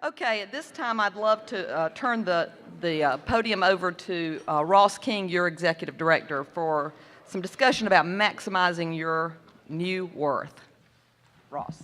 Okay, at this time, I'd love to turn the podium over to Ross King, your executive director, for some discussion about maximizing your new worth. Ross.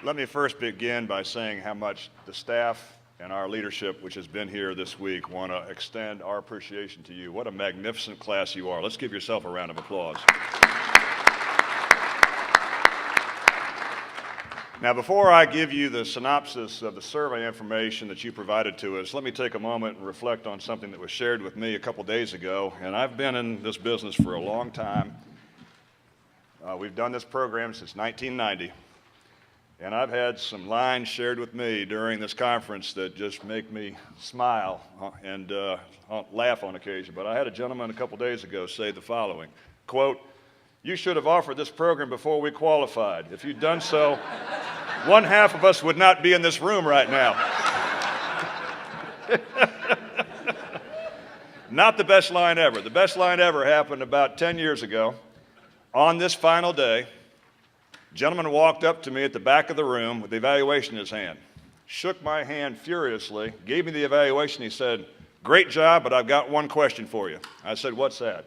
Let me first begin by saying how much the staff and our leadership, which has been here this week, want to extend our appreciation to you. What a magnificent class you are. Let's give yourself a round of applause. Now, before I give you the synopsis of the survey information that you provided to us, let me take a moment and reflect on something that was shared with me a couple days ago. And I've been in this business for a long time. We've done this program since 1990. And I've had some lines shared with me during this conference that just make me smile and laugh on occasion. But I had a gentleman a couple days ago say the following, quote, "You should have offered this program before we qualified. If you'd done so, one half of us would not be in this room right now." Not the best line ever. The best line ever happened about 10 years ago. On this final day, a gentleman walked up to me at the back of the room with the evaluation in his hand, shook my hand furiously, gave me the evaluation. He said, "Great job, but I've got one question for you." I said, "What's that?"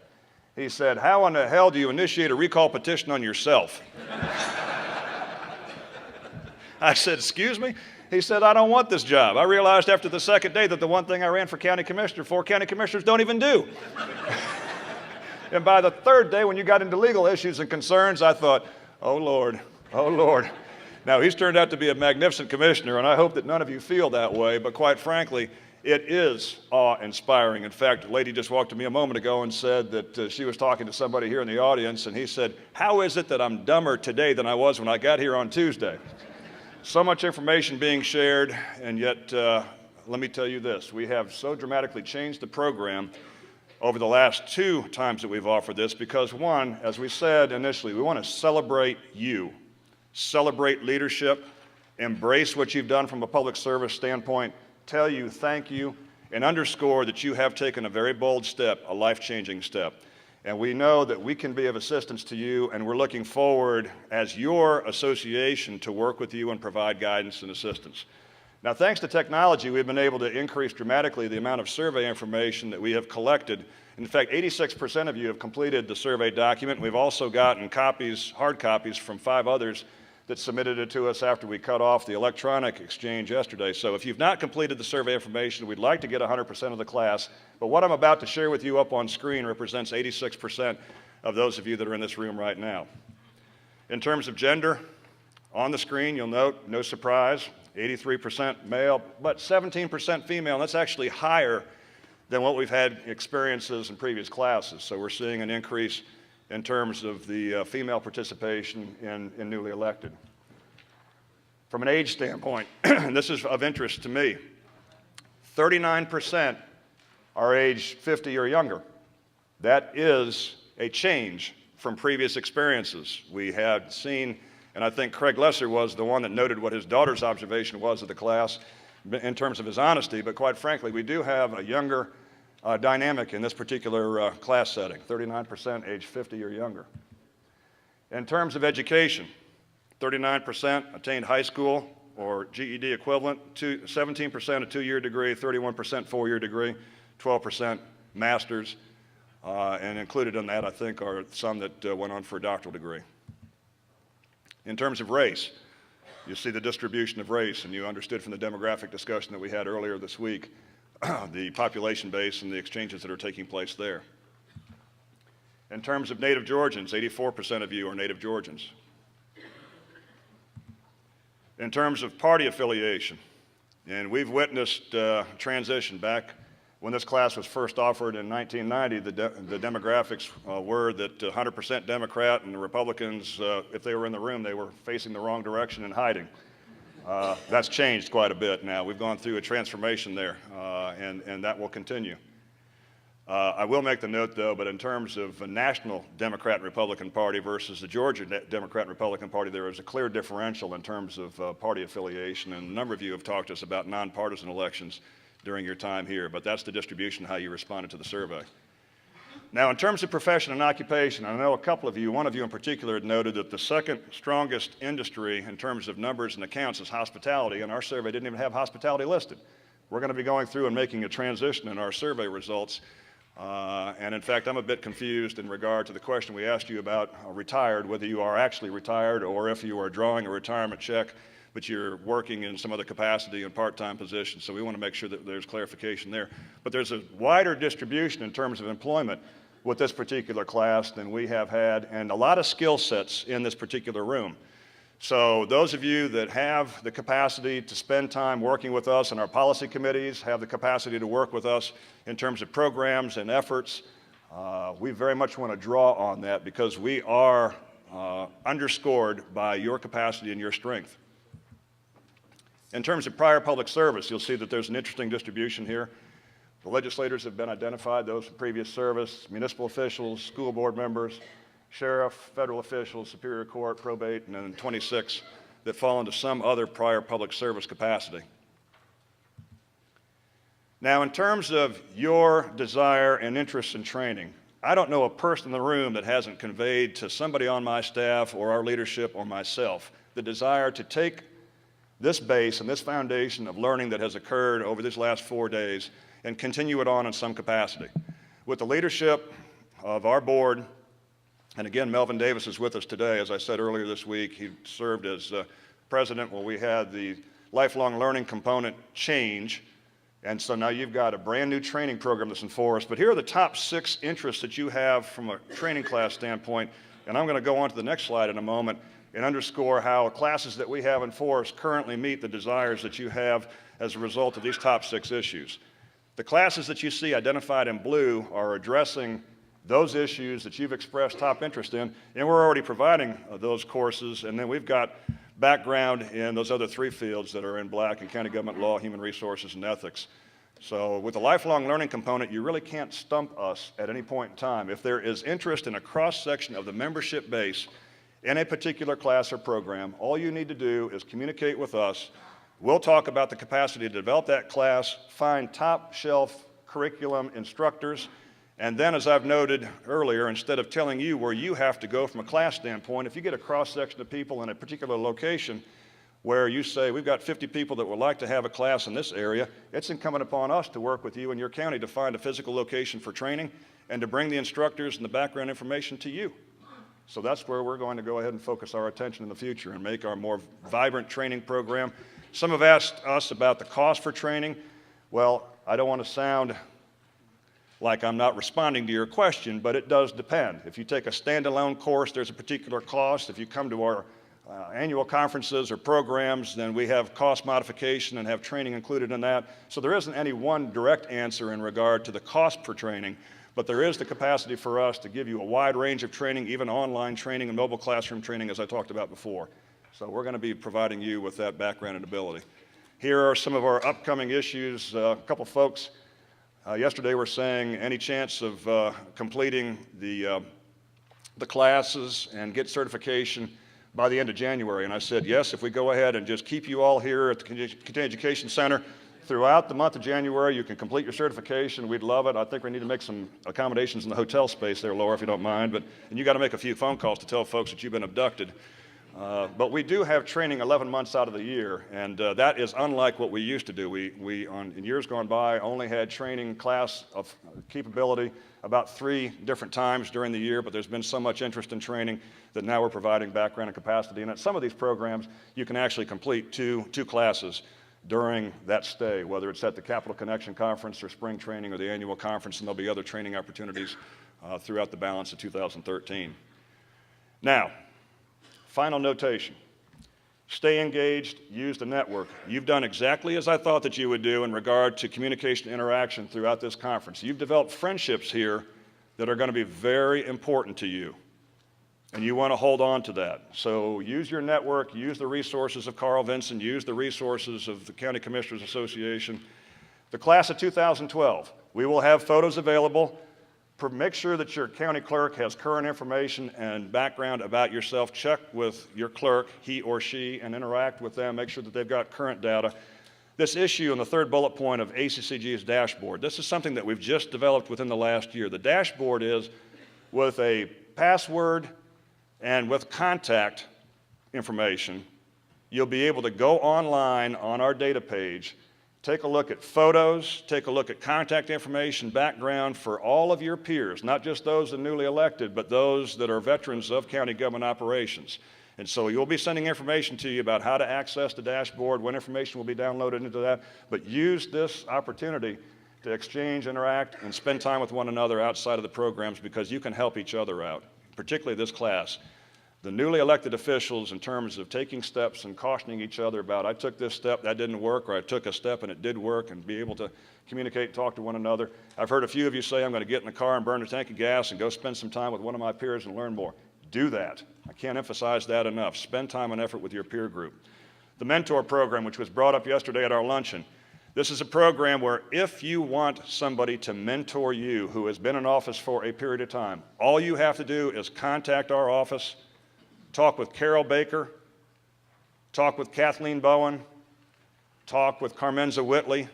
He said, "How in the hell do you initiate a recall petition on yourself?" I said, "Excuse me?" He said, "I don't want this job. I realized after the second day that the one thing I ran for county commissioner for, county commissioners don't even do." And by the third day, when you got into legal issues and concerns, I thought, oh, Lord, oh, Lord. Now, he's turned out to be a magnificent commissioner, and I hope that none of you feel that way, but quite frankly, it is awe-inspiring. In fact, a lady just walked to me a moment ago and said that she was talking to somebody here in the audience, and he said, "How is it that I'm dumber today than I was when I got here on Tuesday?" So much information being shared, and yet, let me tell you this. We have so dramatically changed the program over the last 2 times that we've offered this because, one, as we said initially, we want to celebrate you, celebrate leadership, embrace what you've done from a public service standpoint, tell you thank you, and underscore that you have taken a very bold step, a life-changing step. And we know that we can be of assistance to you, and we're looking forward as your association to work with you and provide guidance and assistance. Now, thanks to technology, we've been able to increase dramatically the amount of survey information that we have collected. In fact, 86% of you have completed the survey document. We've also gotten copies, hard copies, from 5 others that submitted it to us after we cut off the electronic exchange yesterday. So if you've not completed the survey information, we'd like to get 100% of the class. But what I'm about to share with you up on screen represents 86% of those of you that are in this room right now. In terms of gender, on the screen, you'll note, no surprise, 83% male, but 17% female, and that's actually higher than what we've had experiences in previous classes. So we're seeing an increase in terms of the female participation in newly elected. From an age standpoint, and this is of interest to me, 39% are age 50 or younger. That is a change from previous experiences. We had seen, and I think Craig Lesser was the one that noted what his daughter's observation was of the class in terms of his honesty, but quite frankly, we do have a younger dynamic in this particular class setting, 39% age 50 or younger. In terms of education, 39% attained high school or GED equivalent, 17% a 2-year degree, 31% 4-year degree, 12% master's, and included in that, I think, are some that went on for a doctoral degree. In terms of race, you see the distribution of race, and you understood from the demographic discussion that we had earlier this week the population base and the exchanges that are taking place there. In terms of native Georgians, 84% of you are native Georgians. In terms of party affiliation, and we've witnessed transition back when this class was first offered in 1990, the demographics were that 100% Democrat, and the Republicans, if they were in the room, they were facing the wrong direction and hiding. That's changed quite a bit now. We've gone through a transformation there, and that will continue. I will make the note, though, but in terms of a national Democrat and Republican Party versus the Georgia Democrat and Republican Party, there is a clear differential in terms of party affiliation, and a number of you have talked to us about nonpartisan elections during your time here, but that's the distribution, how you responded to the survey. Now, in terms of profession and occupation, I know a couple of you, one of you in particular, had noted that the second strongest industry in terms of numbers and accounts is hospitality, and our survey didn't even have hospitality listed. We're going to be going through and making a transition in our survey results. And in fact, I'm a bit confused in regard to the question we asked you about retired, whether you are actually retired or if you are drawing a retirement check, but you're working in some other capacity in part-time positions. So we want to make sure that there's clarification there. But there's a wider distribution in terms of employment with this particular class than we have had, and a lot of skill sets in this particular room. So those of you that have the capacity to spend time working with us in our policy committees, have the capacity to work with us in terms of programs and efforts, we very much want to draw on that because we are underscored by your capacity and your strength. In terms of prior public service, you'll see that there's an interesting distribution here. The legislators have been identified, those from previous service, municipal officials, school board members, sheriff, federal officials, superior court, probate, and then 26 that fall into some other prior public service capacity. Now, in terms of your desire and interest in training, I don't know a person in the room that hasn't conveyed to somebody on my staff or our leadership or myself the desire to take this base and this foundation of learning that has occurred over these last 4 days and continue it on in some capacity. With the leadership of our board, and again, Melvin Davis is with us today. As I said earlier this week, he served as president when we had the lifelong learning component change. And so now you've got a brand new training program that's in force. But here are the top 6 interests that you have from a training class standpoint. And I'm going to go on to the next slide in a moment and underscore how classes that we have in force currently meet the desires that you have as a result of these top 6 issues. The classes that you see identified in blue are addressing those issues that you've expressed top interest in, and we're already providing those courses, and then we've got background in those other 3 fields that are in black in county government law, human resources, and ethics. So with the lifelong learning component, you really can't stump us at any point in time. If there is interest in a cross-section of the membership base in a particular class or program, all you need to do is communicate with us. We'll talk about the capacity to develop that class, find top-shelf curriculum instructors, and then, as I've noted earlier, instead of telling you where you have to go from a class standpoint, if you get a cross-section of people in a particular location where you say, we've got 50 people that would like to have a class in this area, it's incumbent upon us to work with you in your county to find a physical location for training and to bring the instructors and the background information to you. So that's where we're going to go ahead and focus our attention in the future and make our more vibrant training program. Some have asked us about the cost for training. Well, I don't want to sound like I'm not responding to your question, but it does depend. If you take a standalone course, there's a particular cost. If you come to our annual conferences or programs, then we have cost modification and have training included in that. So there isn't any one direct answer in regard to the cost per training, but there is the capacity for us to give you a wide range of training, even online training and mobile classroom training, as I talked about before. So we're going to be providing you with that background and ability. Here are some of our upcoming issues. A couple folks yesterday were saying any chance of completing the classes and get certification by the end of January. And I said, yes, if we go ahead and just keep you all here at the Continuing Education Center throughout the month of January, you can complete your certification. We'd love it. I think we need to make some accommodations in the hotel space there, Laura, if you don't mind. And you got to make a few phone calls to tell folks that you've been abducted. But we do have training 11 months out of the year, and that is unlike what we used to do. In years gone by, only had training class of capability about 3 different times during the year, but there's been so much interest in training that now we're providing background and capacity. And at some of these programs, you can actually complete two classes during that stay, whether it's at the Capital Connection Conference or spring training or the annual conference, and there'll be other training opportunities throughout the balance of 2013. Now, final notation. Stay engaged, use the network. You've done exactly as I thought that you would do in regard to communication and interaction throughout this conference. You've developed friendships here that are going to be very important to you, and you want to hold on to that. So use your network, use the resources of Carl Vinson, use the resources of the County Commissioners Association. The class of 2012, we will have photos available. Make sure that your county clerk has current information and background about yourself. Check with your clerk, he or she, and interact with them. Make sure that they've got current data. This issue on the third bullet point of ACCG's dashboard, this is something that we've just developed within the last year. The dashboard is with a password and with contact information. You'll be able to go online on our data page, take a look at photos, take a look at contact information, background for all of your peers, not just those that are newly elected, but those that are veterans of county government operations. And so you'll be sending information to you about how to access the dashboard, when information will be downloaded into that, but use this opportunity to exchange, interact, and spend time with one another outside of the programs, because you can help each other out, particularly this class. The newly elected officials, in terms of taking steps and cautioning each other about, I took this step, that didn't work, or I took a step and it did work, and be able to communicate and talk to one another. I've heard a few of you say, I'm going to get in the car and burn a tank of gas and go spend some time with one of my peers and learn more. Do that. I can't emphasize that enough. Spend time and effort with your peer group. The mentor program, which was brought up yesterday at our luncheon, this is a program where if you want somebody to mentor you who has been in office for a period of time, all you have to do is contact our office, talk with Carol Baker, talk with Kathleen Bowen, talk with Carmenza Whitley.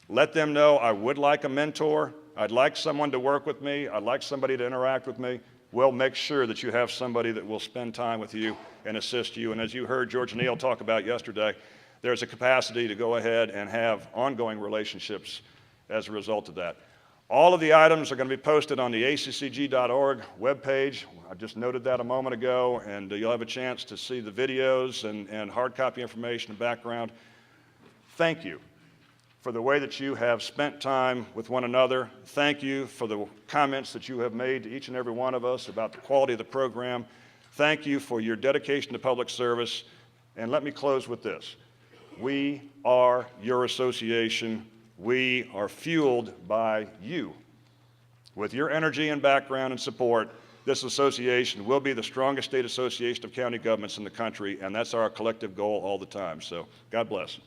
Let them know I would like a mentor. I'd like someone to work with me. I'd like somebody to interact with me. We'll make sure that you have somebody that will spend time with you and assist you. And as you heard George Neal talk about yesterday, there's a capacity to go ahead and have ongoing relationships as a result of that. All of the items are going to be posted on the ACCG.org webpage. I just noted that a moment ago, and you'll have a chance to see the videos and hard copy information and background. Thank you for the way that you have spent time with one another. Thank you for the comments that you have made to each and every one of us about the quality of the program. Thank you for your dedication to public service. And let me close with this. We are your association. We are fueled by you. With your energy and background and support, this association will be the strongest state association of county governments in the country, and that's our collective goal all the time. So God bless.